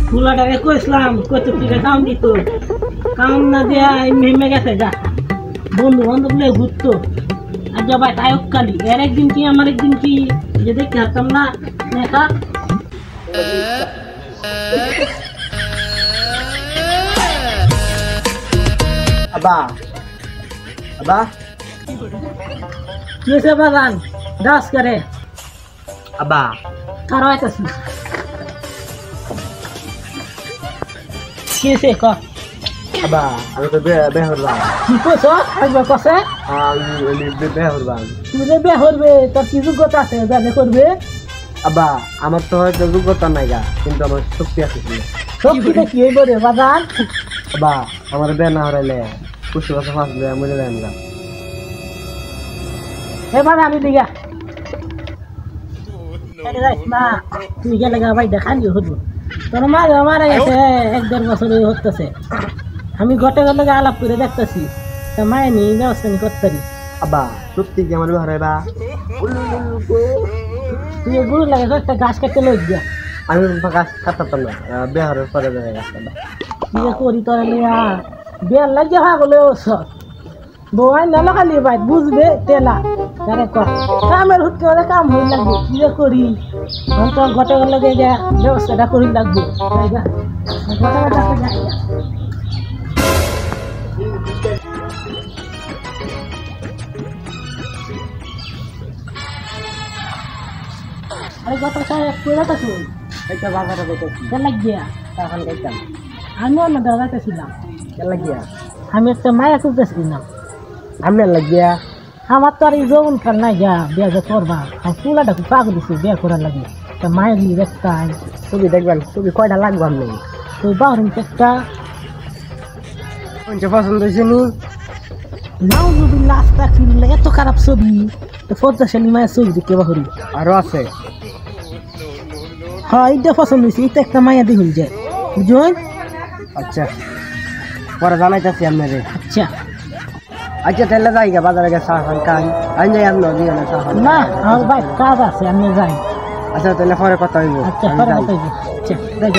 ফুলাটাকে কইছিলাম কত টিকা কাম দিত কাম না দেয়া মেমে গেছে যা বন্ধু বান্ধব নিয়ে ঘুরতো আর যা ভাই তায়ক কালি এর একদিন কি আমার একদিন কি যে দেখতে হারতাম না নেতা আবা আবা কি হয়েছে বাগান দাস করে আবা কারো আইতাছি কি হয়েছে ক আবা আমি তো বেহরবাম কি কইছ একবার কসে আমি বেহরবাম তুই যে বিয়ে করবে তোর কি যোগ্যতা আছে বিয়ে করবে আবা আমার তো হয়তো যোগ্যতা নাই গা কিন্তু আমার শক্তি আছে শক্তিটা কি হইব রে বাগান আবা আমার বিয়ে না হরাইলে পুষ্টি বছর ফাঁস দিয়ে মরে যাই না এবার আমি দিগা না তুই গেলে গা ভাই দেখানি হতো তোর মা মারা গেছে 1-1.5 বছর হতেছে আমি গটে গেলে আলাপ করে দেখতেছি তা মায়ে নিয়ে ব্যবস্থা আমি করতে পারি আবা সত্যি কি আমার বিয়ে হরাইবা তুই গুরু লাগে একটা গাছ কাটতে লই গিয়া আমি গাছ কাটতাম না বিয়ে হরার পরে যাবে গাছ কাটা কি করি তোর লিয়া বিয়ে লাগিয়ে ভাগলে ওসব বউয়াই নালো খালি ভাই বুঝবে তেলা তারে কর কামের হুটকে ওদের কাম হই লাগবে কি করি তো গটে গেলে গিয়া ব্যবস্থাটা করি লাগবে আরে গত সাহেব কইরা তো শুন একটা বাজারে দেখেছি তেলা গিয়া তখন দেখতাম আমিও না দাঁড়াতেছিলাম কেন গিয়া আমি একটা মায়া খুঁজতেছিলাম আমি লাগিয়া আমার তো আর এই যৌন কাল নাই গা বিয়া যে করবা আমি চুলাটা খুব পাগল দিচ্ছি বিয়া করার লাগে তা মায়ের নিয়ে দেখতাম ছবি দেখবেন ছবি কয়টা লাগবে আপনি তুই বাহরুম চেষ্টা কোনটা পছন্দ হয়েছে নি নাও যদি লাস্টটা ফিরলে এত খারাপ ছবি তো ফজদাশালী মায়ের ছবি দেখতে বাহরি আরো আছে হ্যাঁ এইটা পছন্দ হয়েছে এটা একটা মায়া দেখুন যায় বুঝুন আচ্ছা পরে জানাইতেছি আপনার আচ্ছা আচ্ছা তাহলে যাই গা বাজারে গেছে চা খান কান আমি যাই আপনার দিয়ে চা খান না আমার ভাই কাজ আছে আমি যাই আচ্ছা তাহলে পরে কথা হইব আচ্ছা পরে কথা হইব। আচ্ছা যাই